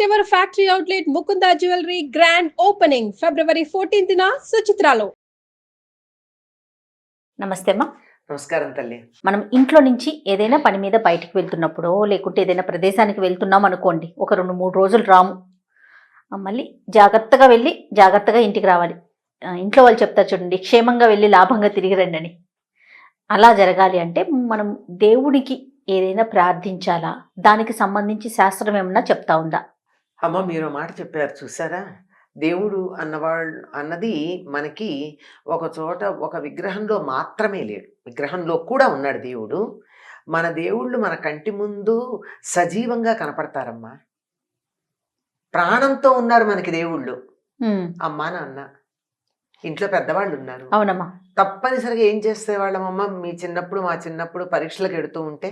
First ever factory outlet Mukunda jewellery grand opening ఫిబ్రవరి 14న సుచిత్రాలో. నమస్తే అమ్మా. నమస్కారం తల్లి. మనం ఇంట్లో నుంచి ఏదైనా పని మీద బయటికి వెళ్తున్నప్పుడు లేకుంటే ఏదైనా ప్రదేశానికి వెళ్తున్నాం అనుకోండి, ఒక 2-3 రోజులు రాము, మళ్ళీ జాగ్రత్తగా వెళ్ళి జాగ్రత్తగా ఇంటికి రావాలి. ఇంట్లో వాళ్ళు చెప్తారు చూడండి, క్షేమంగా వెళ్ళి లాభంగా తిరిగి రండి అని. అలా జరగాలి అంటే మనం దేవుడికి ఏదైనా ప్రార్థించాలా? దానికి సంబంధించి శాస్త్రం ఏమన్నా చెప్తా ఉందా? అమ్మ, మీరు మాట చెప్పారు చూసారా, దేవుడు అన్నది మనకి ఒక చోట ఒక విగ్రహంలో మాత్రమే లేడు, విగ్రహంలో కూడా ఉన్నాడు దేవుడు. మన దేవుళ్ళు మన కంటి ముందు సజీవంగా కనపడతారమ్మా, ప్రాణంతో ఉన్నారు మనకి దేవుళ్ళు. అమ్మా నాన్న, ఇంట్లో పెద్దవాళ్ళు ఉన్నారు. అవునమ్మా. తప్పనిసరిగా ఏం చేసేవాళ్ళమమ్మా, మీ చిన్నప్పుడు మా చిన్నప్పుడు పరీక్షలకు ఎడుతూ ఉంటే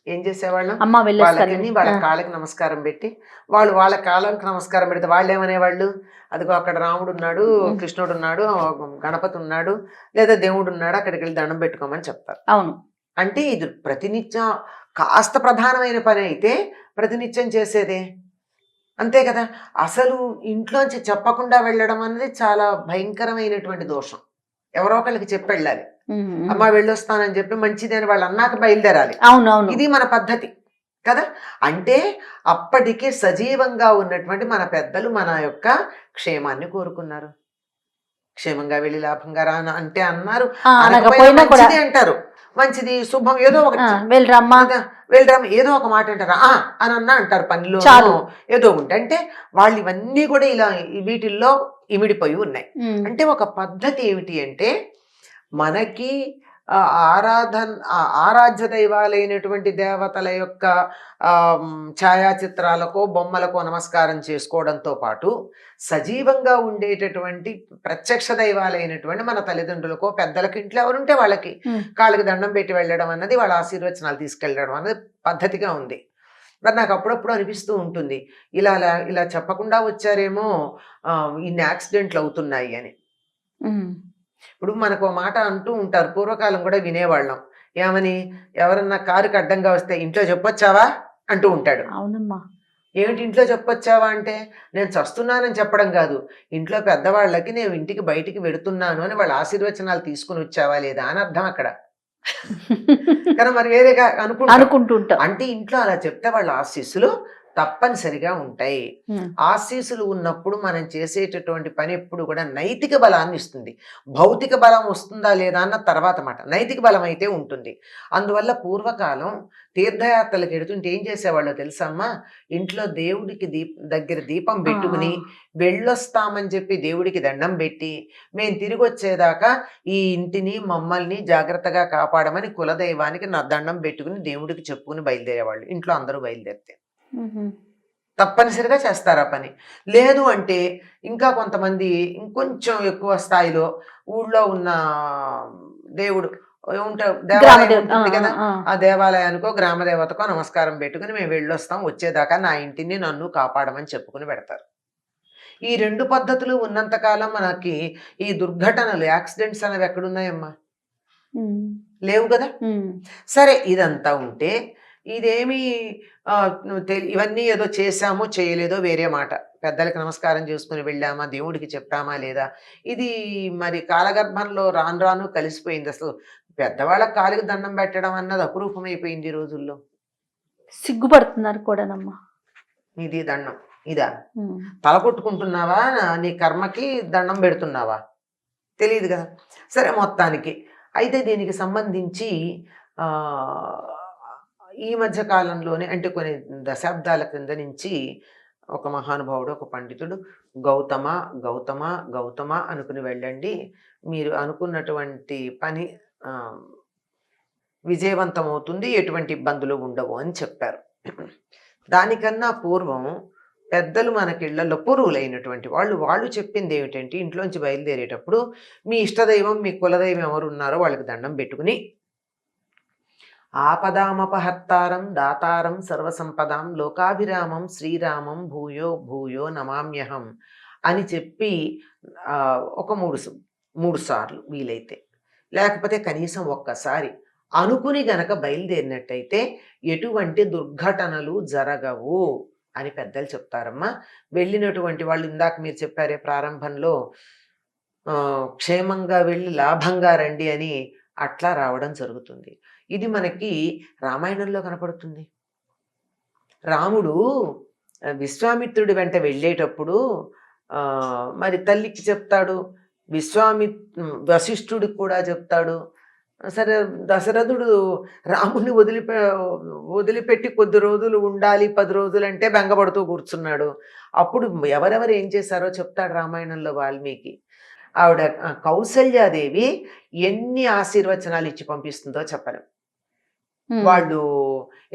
ఏం చేసేవాళ్ళం, వాళ్ళకి వాళ్ళ కాళ్ళకి నమస్కారం పెట్టి, వాళ్ళ కాళ్ళకి నమస్కారం పెడితే వాళ్ళు ఏమనేవాళ్ళు, అదిగో అక్కడ రాముడు ఉన్నాడు, కృష్ణుడు ఉన్నాడు, గణపతి ఉన్నాడు, లేదా దేవుడు ఉన్నాడు, అక్కడికి వెళ్ళి దండం పెట్టుకోమని చెప్తారు. అవును. అంటే ఇది ప్రతినిత్యం కాస్త ప్రధానమైన పని అయితే ప్రతినిత్యం చేసేదే, అంతే కదా. అసలు ఇంట్లోంచి చెప్పకుండా వెళ్ళడం అనేది చాలా భయంకరమైనటువంటి దోషం. ఎవరో ఒకళ్ళకి చెప్పి వెళ్ళాలి, అమ్మ వెళ్ళొస్తానని చెప్పి మంచిది అని వాళ్ళు అన్నాక బయలుదేరాలి. ఇది మన పద్ధతి కదా. అంటే అప్పటికే సజీవంగా ఉన్నటువంటి మన పెద్దలు మన యొక్క క్షేమాన్ని కోరుకున్నారు. క్షేమంగా వెళ్ళి లాభంగా రా అంటే అన్నారు, మంచిది అంటారు, మంచిది శుభం ఏదో ఒకటి, వెళ్ళరమ్మా ఏదో ఒక మాట అంటారు, అని అన్నా అంటారు, పనిలో ఏదో ఉంటే. అంటే వాళ్ళు ఇవన్నీ కూడా ఇలా వీటిల్లో ఇమిడిపోయి ఉన్నాయి. అంటే ఒక పద్ధతి ఏమిటి అంటే, మనకి ఆరాధ్య దైవాలైనటువంటి దేవతల యొక్క ఛాయాచిత్రాలకో బొమ్మలకో నమస్కారం చేసుకోవడంతో పాటు సజీవంగా ఉండేటటువంటి ప్రత్యక్ష దైవాలైనటువంటి మన తల్లిదండ్రులకో పెద్దలకి ఇంట్లో ఎవరుంటే వాళ్ళకి కాళ్ళకి దండం పెట్టి వెళ్ళడం అన్నది, వాళ్ళ ఆశీర్వచనాలు తీసుకెళ్ళడం అన్నది పద్ధతిగా ఉంది. మరి నాకు అప్పుడప్పుడు అనిపిస్తూ ఉంటుంది, ఇలా చెప్పకుండా వచ్చారేమో ఇన్ని యాక్సిడెంట్లు అవుతున్నాయి అని. ఇప్పుడు మనకు మాట అంటూ ఉంటారు, పూర్వకాలం కూడా వినేవాళ్ళం, ఏమని, ఎవరన్నా కారుకి అడ్డంగా వస్తే ఇంట్లో చెప్పొచ్చావా అంటూ ఉంటాడు. అవునమ్మా. ఏమిటి ఇంట్లో చెప్పొచ్చావా అంటే, నేను చస్తున్నానని చెప్పడం కాదు, ఇంట్లో పెద్దవాళ్ళకి నేను ఇంటికి బయటికి వెడుతున్నాను అని వాళ్ళ ఆశీర్వచనాలు తీసుకుని వచ్చావా లేదా అని అర్థం అక్కడ. కానీ మరి వేరేగా అనుకుంటుంటా. అంటే ఇంట్లో అలా చెప్తే వాళ్ళ ఆశీస్సులు తప్పనిసరిగా ఉంటాయి. ఆశీస్సులు ఉన్నప్పుడు మనం చేసేటటువంటి పని ఎప్పుడు కూడా నైతిక బలాన్ని ఇస్తుంది. భౌతిక బలం వస్తుందా లేదా అన్న తర్వాత మాట, నైతిక బలం అయితే ఉంటుంది. అందువల్ల పూర్వకాలం తీర్థయాత్రలకు ఎడుతుంటే ఏం చేసేవాళ్ళో తెలుసమ్మా, ఇంట్లో దేవుడికి దగ్గర దీపం పెట్టుకుని వెళ్ళొస్తామని చెప్పి దేవుడికి దండం పెట్టి, మేము తిరిగి వచ్చేదాకా ఈ ఇంటిని మమ్మల్ని జాగ్రత్తగా కాపాడమని కులదైవానికి నా దండం పెట్టుకుని దేవుడికి చెప్పుకుని బయలుదేరేవాళ్ళు. ఇంట్లో అందరూ బయలుదేరితే తప్పనిసరిగా చేస్తారు ఆ పని. లేదు అంటే ఇంకా కొంతమంది ఇంకొంచెం ఎక్కువ స్థాయిలో ఊళ్ళో ఉన్న దేవుడు దేవాలయం ఉంటుంది కదా, ఆ దేవాలయానికో గ్రామదేవతకో నమస్కారం పెట్టుకుని మేము వెళ్ళొస్తాం, వచ్చేదాకా నా ఇంటిని నన్ను కాపాడమని చెప్పుకుని పెడతారు. ఈ రెండు పద్ధతులు ఉన్నంతకాలం మనకి ఈ దుర్ఘటనలు, యాక్సిడెంట్స్ అనేవి ఎక్కడున్నాయమ్మా, లేవు కదా. సరే, ఇదంతా ఉంటే ఇదేమి ఇవన్నీ ఏదో చేశామో చేయలేదో వేరే మాట, పెద్దలకి నమస్కారం చేసుకుని వెళ్ళామా, దేవుడికి చెప్పామా లేదా, ఇది మరి కాలగర్భంలో రాను రాను కలిసిపోయింది. అసలు పెద్దవాళ్ళకి కాలికి దండం పెట్టడం అన్నది అపురూపమైపోయింది ఈ రోజుల్లో. సిగ్గుపడుతున్నారు కూడానమ్మా. ఇది దండం ఇదా, తల కొట్టుకుంటున్నావా, నీ కర్మకి దండం పెడుతున్నావా తెలియదు కదా. సరే, మొత్తానికి అయితే దీనికి సంబంధించి ఈ మధ్య కాలంలోనే, అంటే కొన్ని దశాబ్దాల క్రింద నుంచి ఒక మహానుభావుడు, ఒక పండితుడు, గౌతమ గౌతమ గౌతమ అనుకుని వెళ్ళండి, మీరు అనుకున్నటువంటి పని విజయవంతం అవుతుంది, ఎటువంటి ఇబ్బందులు ఉండవు అని చెప్పారు. దానికన్నా పూర్వం పెద్దలు మనకి ఇళ్లలో పూర్వులైనటువంటి వాళ్ళు చెప్పింది ఏమిటంటే, ఇంట్లోంచి బయలుదేరేటప్పుడు మీ ఇష్టదైవం, మీ కులదైవం ఎవరు ఉన్నారో వాళ్ళకి దండం పెట్టుకుని, ఆపదామపహర్తారం దాతారం సర్వసంపదాం లోకాభిరామం శ్రీరామం భూయో భూయో నమామ్యహం అని చెప్పి ఒక మూడు సార్లు వీలైతే, లేకపోతే కనీసం ఒక్కసారి అనుకుని గనక బయలుదేరినట్టయితే ఎటువంటి దుర్ఘటనలు జరగవు అని పెద్దలు చెప్తారమ్మా. వెళ్ళినటువంటి వాళ్ళు ఇందాక మీరు చెప్పారే ప్రారంభంలో క్షేమంగా వెళ్ళి లాభంగా రండి అని అట్లా రావడం జరుగుతుంది. ఇది మనకి రామాయణంలో కనపడుతుంది. రాముడు విశ్వామిత్రుడి వెంట వెళ్ళేటప్పుడు మరి తల్లికి చెప్తాడు, వశిష్ఠుడికి కూడా చెప్తాడు. సరే దశరథుడు రాముడిని వదిలిపెట్టి కొద్ది రోజులు ఉండాలి, 10 రోజులు అంటే బెంగపడుతూ కూర్చున్నాడు. అప్పుడు ఎవరెవరు ఏం చేశారో చెప్తాడు రామాయణంలో వాల్మీకి. ఆవిడ కౌసల్యాదేవి ఎన్ని ఆశీర్వచనాలు ఇచ్చి పంపిస్తుందో చెప్పలేం. వాళ్ళు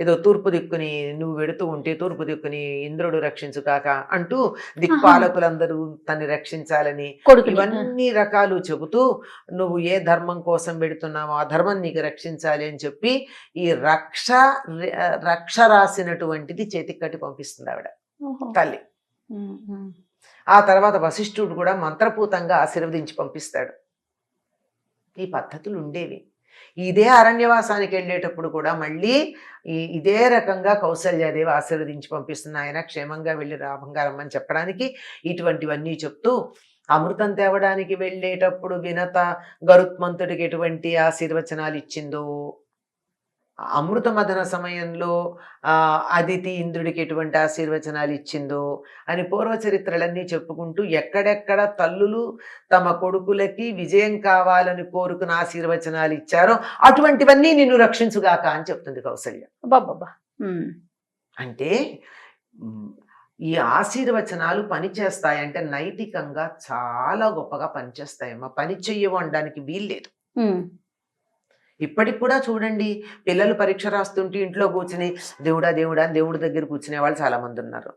ఏదో తూర్పు దిక్కుని నువ్వు వెడుతూ ఉంటే తూర్పు దిక్కుని ఇంద్రుడు రక్షించు కాక అంటూ దిక్పాలకులందరూ తన్ని రక్షించాలని ఇవన్నీ రకాలు చెబుతూ నువ్వు ఏ ధర్మం కోసం పెడుతున్నావో ఆ ధర్మం నీకు రక్షించాలి అని చెప్పి ఈ రక్ష రాసినటువంటిది చేతికి కట్టి పంపిస్తుంది ఆవిడ తల్లి. ఆ తర్వాత వశిష్ఠుడు కూడా మంత్రపూతంగా ఆశీర్వదించి పంపిస్తాడు. ఈ పద్ధతులు ఉండేవి. ఇదే అరణ్యవాసానికి వెళ్ళేటప్పుడు కూడా మళ్ళీ ఇదే రకంగా కౌసల్యాదేవి ఆశీర్వదించి పంపిస్తున్న ఆయన క్షేమంగా వెళ్ళి లాభంగా రమ్మని చెప్పడానికి ఇటువంటివన్నీ చెప్తూ అమృతం తేవడానికి వెళ్ళేటప్పుడు వినత గరుత్మంతుడికి ఎటువంటి ఆశీర్వచనాలు ఇచ్చిందో, అమృత మదన సమయంలో అదితి ఇంద్రుడికి ఎటువంటి ఆశీర్వచనాలు ఇచ్చిందో అని పూర్వ చరిత్రలన్నీ చెప్పుకుంటూ ఎక్కడెక్కడ తల్లులు తమ కొడుకులకి విజయం కావాలని కోరుకున్న ఆశీర్వచనాలు ఇచ్చారో అటువంటివన్నీ నిన్ను రక్షించుగాక అని చెప్తుంది కౌసల్య. అంటే ఈ ఆశీర్వచనాలు పనిచేస్తాయంటే నైతికంగా చాలా గొప్పగా పనిచేస్తాయమ్మా. పని చెయ్యవు అనడానికి వీల్లేదు. ఇప్పటికి కూడా చూడండి, పిల్లలు పరీక్ష రాస్తుంటే ఇంట్లో కూర్చుని దేవుడా దేవుడా దేవుడి దగ్గర కూర్చునే వాళ్ళు చాలా మంది ఉన్నారు.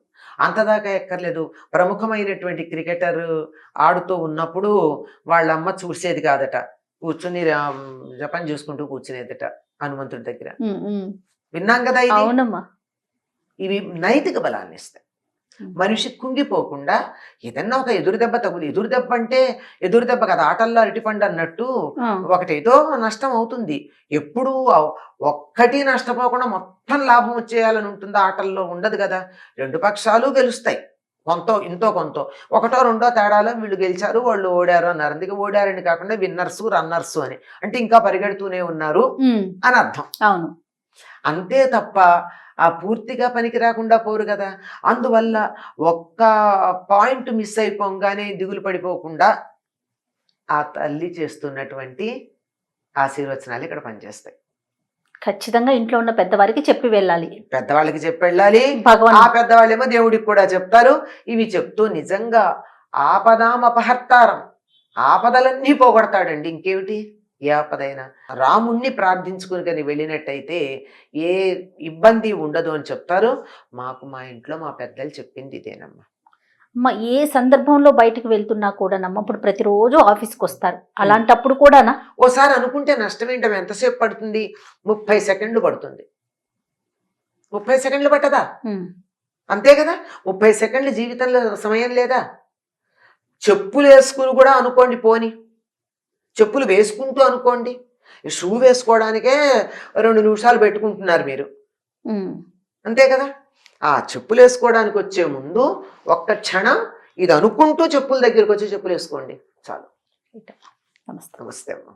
అంతదాకా ఎక్కర్లేదు. ప్రముఖమైనటువంటి క్రికెటర్ ఆడుతూ ఉన్నప్పుడు వాళ్ళమ్మ చూసేది కాదట, కూర్చుని జపం చూసుకుంటూ కూర్చునేదట హనుమంతుడి దగ్గర. విన్నాం కదా. ఇవి నైతిక బలాన్ని ఇస్తాయి. మనిషి కుంగిపోకుండా ఏదన్నా ఒక ఎదురు దెబ్బ అంటే ఎదురు దెబ్బ కదా, ఆటల్లో అరటిపండు అన్నట్టు ఒకటేదో నష్టం అవుతుంది. ఎప్పుడు ఒక్కటి నష్టపోకుండా మొత్తం లాభం వచ్చేయాలని ఉంటుందా? ఆటల్లో ఉండదు కదా. 2 పక్షాలు గెలుస్తాయి, ఇంతో కొంత. ఒకటో రెండో తేడాలో వీళ్ళు గెలిచారు వాళ్ళు ఓడారు అన్నారు. అందుకే ఓడారని కాకుండా విన్నర్సు రన్నర్సు అని, అంటే ఇంకా పరిగెడుతూనే ఉన్నారు అని అర్థం. అవును, అంతే తప్ప ఆ పూర్తిగా పనికి రాకుండా పోరు కదా. అందువల్ల ఒక్క పాయింట్ మిస్ అయిపోగానే దిగులు పడిపోకుండా ఆ తల్లి చేస్తున్నటువంటి ఆశీర్వచనాలు ఇక్కడ పనిచేస్తాయి. ఖచ్చితంగా ఇంట్లో ఉన్న పెద్దవారికి చెప్పి వెళ్ళాలి, పెద్దవాళ్ళకి చెప్పి వెళ్ళాలి. ఆ పెద్దవాళ్ళేమో దేవుడికి కూడా చెప్తారు. ఇవి చెప్తూ నిజంగా ఆపదామపహర్తారం, ఆపదలన్నీ పోగొడతాడండి. ఇంకేమిటి ఏ ఆపదైనా రాముణ్ణి ప్రార్థించుకుని కానీ వెళ్ళినట్టయితే ఏ ఇబ్బంది ఉండదు అని చెప్తారు. మాకు మా ఇంట్లో మా పెద్దలు చెప్పింది ఇదేనమ్మా. అమ్మ, ఏ సందర్భంలో బయటకు వెళ్తున్నా కూడానమ్మా, ఇప్పుడు ప్రతిరోజు ఆఫీస్కి వస్తారు, అలాంటప్పుడు కూడానా ఓసారి అనుకుంటే నష్టం ఏంటో, ఎంతసేపు పడుతుంది? 30 సెకండ్లు పడుతుంది. 30 సెకండ్లు పట్టదా? అంతే కదా. 30 సెకండ్లు జీవితంలో సమయం లేదా? చెప్పులు వేసుకుని కూడా అనుకోండి, పోని చెప్పులు వేసుకుంటూ అనుకోండి, షూ వేసుకోవడానికే 2 నిమిషాలు పెట్టుకుంటున్నారు మీరు, అంతే కదా. ఆ చెప్పులు వేసుకోవడానికి వచ్చే ముందు ఒక్క క్షణం ఇది అనుకుంటూ చెప్పుల దగ్గరికి వచ్చి చెప్పులు వేసుకోండి చాలు. నమస్తే. నమస్తే అమ్మా.